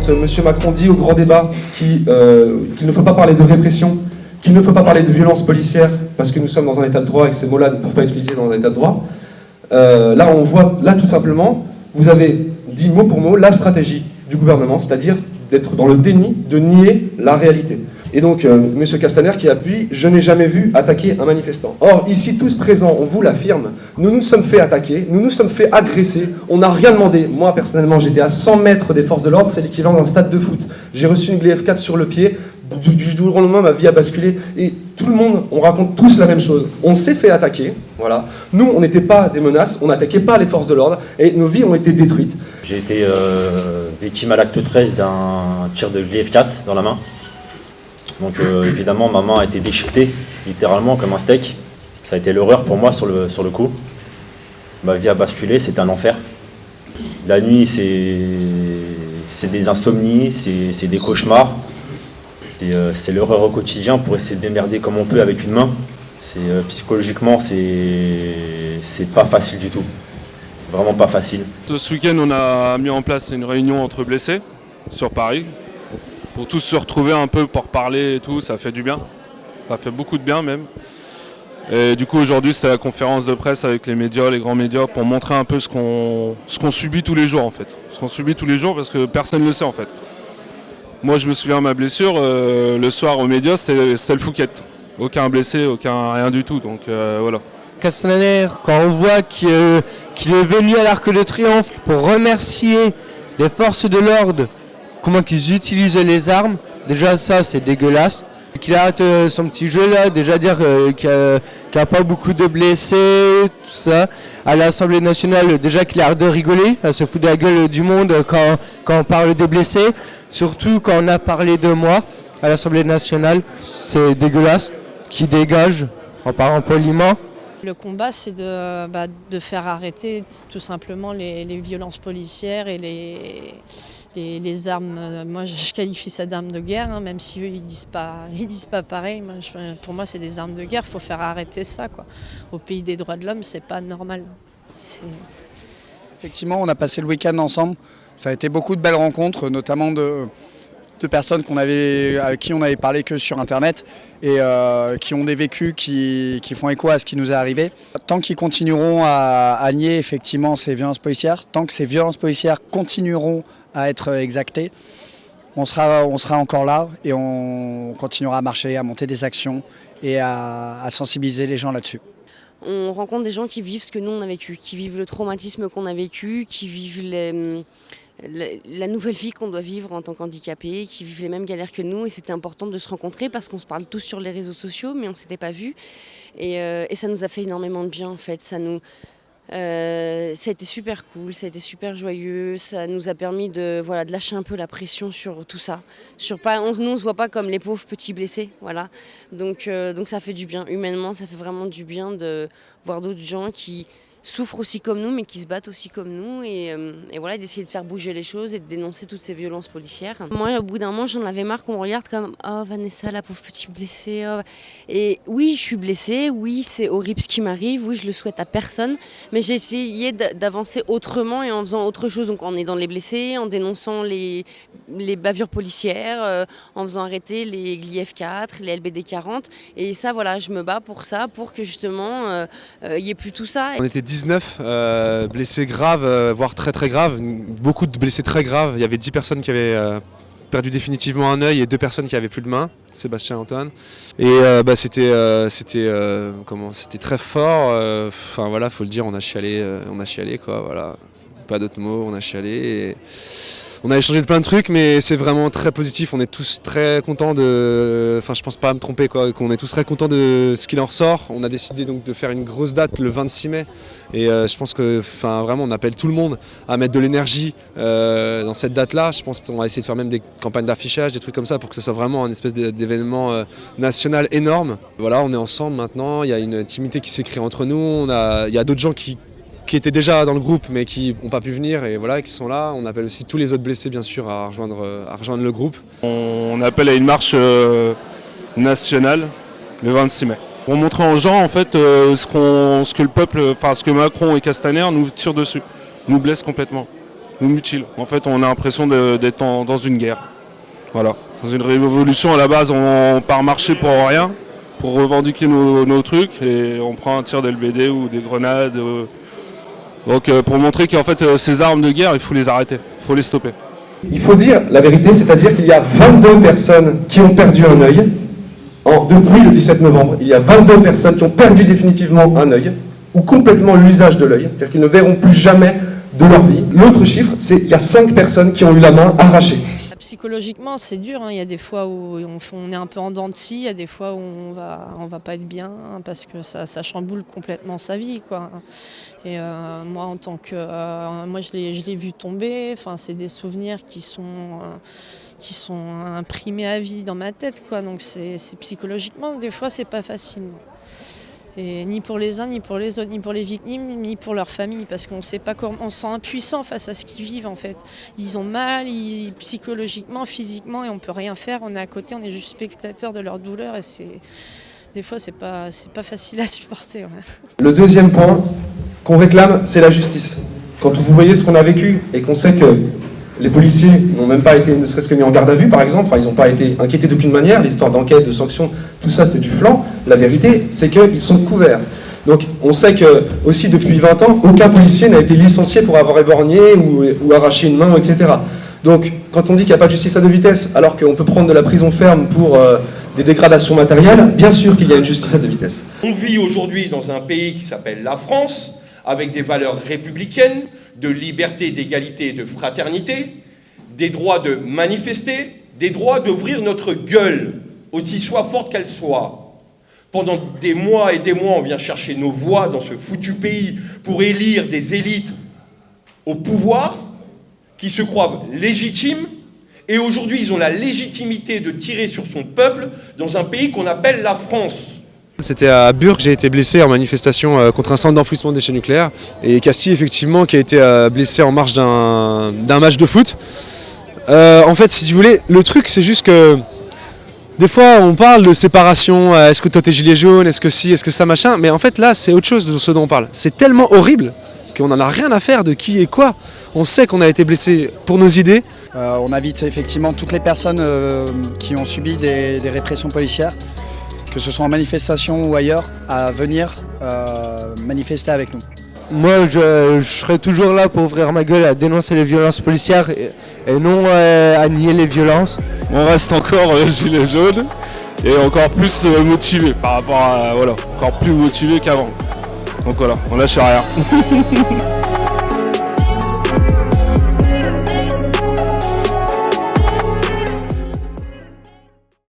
M. Macron dit au grand débat qu'il ne faut pas parler de répression, qu'il ne faut pas parler de violence policière, parce que nous sommes dans un état de droit et que ces mots-là ne peuvent pas être utilisés dans un état de droit, là on voit, là tout simplement, vous avez dit mot pour mot la stratégie du gouvernement, c'est-à-dire d'être dans le déni, de nier la réalité. Et donc, M. Castaner qui appuie, je n'ai jamais vu attaquer un manifestant. Or, ici, tous présents, on vous l'affirme, nous nous sommes fait attaquer, nous nous sommes fait agresser, on n'a rien demandé. Moi, personnellement, j'étais à 100 mètres des forces de l'ordre, c'est l'équivalent d'un stade de foot. J'ai reçu une Glaive 4 sur le pied, du jour au lendemain, ma vie a basculé. Et tout le monde, on raconte tous la même chose. On s'est fait attaquer, voilà. Nous, on n'était pas des menaces, on n'attaquait pas les forces de l'ordre, et nos vies ont été détruites. J'ai été victime à l'acte 13 d'un tir de Glaive 4 dans la main. Donc évidemment, ma main a été déchiquetée, littéralement comme un steak. Ça a été l'horreur pour moi sur le coup. Ma vie a basculé, c'était un enfer. La nuit, c'est des insomnies, c'est des cauchemars. C'est l'horreur au quotidien pour essayer de démerder comme on peut avec une main. Psychologiquement, c'est pas facile du tout. Vraiment pas facile. Ce week-end, on a mis en place une réunion entre blessés sur Paris. Pour tous se retrouver un peu pour parler et tout, ça fait du bien. Ça fait beaucoup de bien même. Et du coup aujourd'hui c'était la conférence de presse avec les médias, les grands médias, pour montrer un peu ce qu'on subit tous les jours en fait. Ce qu'on subit tous les jours parce que personne ne le sait en fait. Moi je me souviens de ma blessure, le soir aux médias c'était le Fouquet. Aucun blessé, aucun rien du tout, donc voilà. Castaner, quand on voit qu'il est venu à l'Arc de Triomphe pour remercier les forces de l'ordre, comment qu'ils utilisent les armes, déjà ça c'est dégueulasse. Qu'il arrête son petit jeu là, déjà dire qu'il n'y a pas beaucoup de blessés, tout ça. À l'Assemblée nationale, déjà qu'il a l'air de rigoler, à se foutre de la gueule du monde quand on parle des blessés. Surtout quand on a parlé de moi à l'Assemblée nationale, c'est dégueulasse, qui dégage en parlant poliment. Le combat, c'est de faire arrêter tout simplement les violences policières et les armes. Moi, je qualifie ça d'armes de guerre, hein, même si eux, ils disent pas pareil. Moi, pour moi, c'est des armes de guerre. Il faut faire arrêter ça, quoi. Au pays des droits de l'homme, c'est pas normal. Effectivement, on a passé le week-end ensemble. Ça a été beaucoup de belles rencontres, notamment de personnes avec qui on avait parlé que sur Internet et qui ont des vécus qui font écho à ce qui nous est arrivé. Tant qu'ils continueront à nier effectivement ces violences policières, tant que ces violences policières continueront à être exactées, on sera encore là et on continuera à marcher, à monter des actions et à sensibiliser les gens là-dessus. On rencontre des gens qui vivent ce que nous on a vécu, qui vivent le traumatisme qu'on a vécu, qui vivent la nouvelle vie qu'on doit vivre en tant qu'handicapés, qui vivent les mêmes galères que nous, et c'était important de se rencontrer parce qu'on se parle tous sur les réseaux sociaux mais on ne s'était pas vus et ça nous a fait énormément de bien en fait. Ça a été super cool, ça a été super joyeux, ça nous a permis de lâcher un peu la pression sur tout ça. Nous on se voit pas comme les pauvres petits blessés, voilà. Donc ça fait du bien, humainement ça fait vraiment du bien de voir d'autres gens qui souffrent aussi comme nous mais qui se battent aussi comme nous et voilà, d'essayer de faire bouger les choses et de dénoncer toutes ces violences policières. Moi au bout d'un moment j'en avais marre qu'on me regarde comme « Oh Vanessa, la pauvre petite blessée oh. » Et oui je suis blessée, oui c'est horrible ce qui m'arrive, oui je le souhaite à personne, mais j'ai essayé d'avancer autrement et en faisant autre chose, donc en aidant les blessés, en dénonçant les bavures policières, en faisant arrêter les Glaive 4, les LBD 40 et ça voilà, je me bats pour ça, pour que justement il n'y ait plus tout ça. On était 19 blessés graves, voire très très graves, beaucoup de blessés très graves. Il y avait 10 personnes qui avaient perdu définitivement un œil et 2 personnes qui n'avaient plus de main, Sébastien et Antoine. Et c'était très fort. Enfin voilà, faut le dire, on a chialé quoi. Voilà, pas d'autres mots, on a chialé. Et on a échangé de plein de trucs, mais c'est vraiment très positif. On est tous très contents je pense pas à me tromper quoi, qu'on est tous très contents de ce qu'il en ressort. On a décidé donc de faire une grosse date le 26 mai. Et je pense que, vraiment, on appelle tout le monde à mettre de l'énergie dans cette date-là. Je pense qu'on va essayer de faire même des campagnes d'affichage, des trucs comme ça, pour que ce soit vraiment un espèce d'événement national énorme. Voilà, on est ensemble maintenant. Il y a une intimité qui s'est créée entre nous. Il y a d'autres gens qui étaient déjà dans le groupe mais qui n'ont pas pu venir et voilà, qui sont là. On appelle aussi tous les autres blessés bien sûr à rejoindre le groupe. On appelle à une marche nationale le 26 mai. Pour montrer aux gens en fait ce que le peuple, ce que Macron et Castaner nous tirent dessus, nous blessent complètement. nous mutilent. En fait, on a l'impression d'être dans une guerre. Voilà. Dans une révolution, à la base, on part marcher pour rien, pour revendiquer nos trucs, et on prend un tir de LBD ou des grenades. Donc pour montrer qu'en fait, ces armes de guerre, il faut les arrêter, il faut les stopper. Il faut dire la vérité, c'est-à-dire qu'il y a 22 personnes qui ont perdu un œil depuis le 17 novembre. Il y a 22 personnes qui ont perdu définitivement un œil, ou complètement l'usage de l'œil, c'est-à-dire qu'ils ne verront plus jamais de leur vie. L'autre chiffre, c'est qu'il y a 5 personnes qui ont eu la main arrachée. Psychologiquement, c'est dur, hein. Il y a des fois où on est un peu en dents de scie, il y a des fois où on va pas être bien, hein, parce que ça chamboule complètement sa vie, quoi. Et moi, en tant que, moi, je l'ai vu tomber. Enfin, c'est des souvenirs qui sont imprimés à vie dans ma tête, quoi. Donc, c'est psychologiquement, des fois, c'est pas facile. Et ni pour les uns, ni pour les autres, ni pour les victimes, ni pour leur famille, parce qu'on sait pas comment, on se sent impuissant face à ce qu'ils vivent, en fait. Ils ont mal, psychologiquement, physiquement, et on peut rien faire. On est à côté, on est juste spectateur de leur douleur, et des fois, c'est pas facile à supporter. Ouais. Le deuxième point qu'on réclame, c'est la justice. Quand vous voyez ce qu'on a vécu et qu'on sait que les policiers n'ont même pas été ne serait-ce que mis en garde à vue, par exemple, enfin, ils n'ont pas été inquiétés d'aucune manière, l'histoire d'enquête, de sanctions, tout ça c'est du flanc. La vérité, c'est qu'ils sont couverts. Donc on sait que, aussi depuis 20 ans, aucun policier n'a été licencié pour avoir éborgné ou arraché une main, etc. Donc quand on dit qu'il n'y a pas de justice à deux vitesses, alors qu'on peut prendre de la prison ferme pour des dégradations matérielles, bien sûr qu'il y a une justice à deux vitesses. On vit aujourd'hui dans un pays qui s'appelle la France, avec des valeurs républicaines, de liberté, d'égalité et de fraternité, des droits de manifester, des droits d'ouvrir notre gueule, aussi soit forte qu'elle soit. Pendant des mois et des mois, on vient chercher nos voix dans ce foutu pays pour élire des élites au pouvoir qui se croient légitimes, et aujourd'hui ils ont la légitimité de tirer sur son peuple dans un pays qu'on appelle la France. C'était à Burg, j'ai été blessé en manifestation contre un centre d'enfouissement de déchets nucléaires. Et Castille, effectivement, qui a été blessé en marge d'un match de foot. En fait, si vous voulez, le truc, c'est juste que des fois, on parle de séparation. Est-ce que toi, t'es gilet jaune? Est-ce que si? Est-ce que ça, machin? Mais en fait, là, c'est autre chose de ce dont on parle. C'est tellement horrible qu'on n'en a rien à faire de qui et quoi. On sait qu'on a été blessé pour nos idées. On invite effectivement toutes les personnes qui ont subi des répressions policières, que ce soit en manifestation ou ailleurs, à venir manifester avec nous. Moi, je serai toujours là pour ouvrir ma gueule à dénoncer les violences policières et non à nier les violences. On reste encore gilet jaune et encore plus motivé par rapport à, voilà, encore plus motivé qu'avant. Donc voilà, on lâche rien.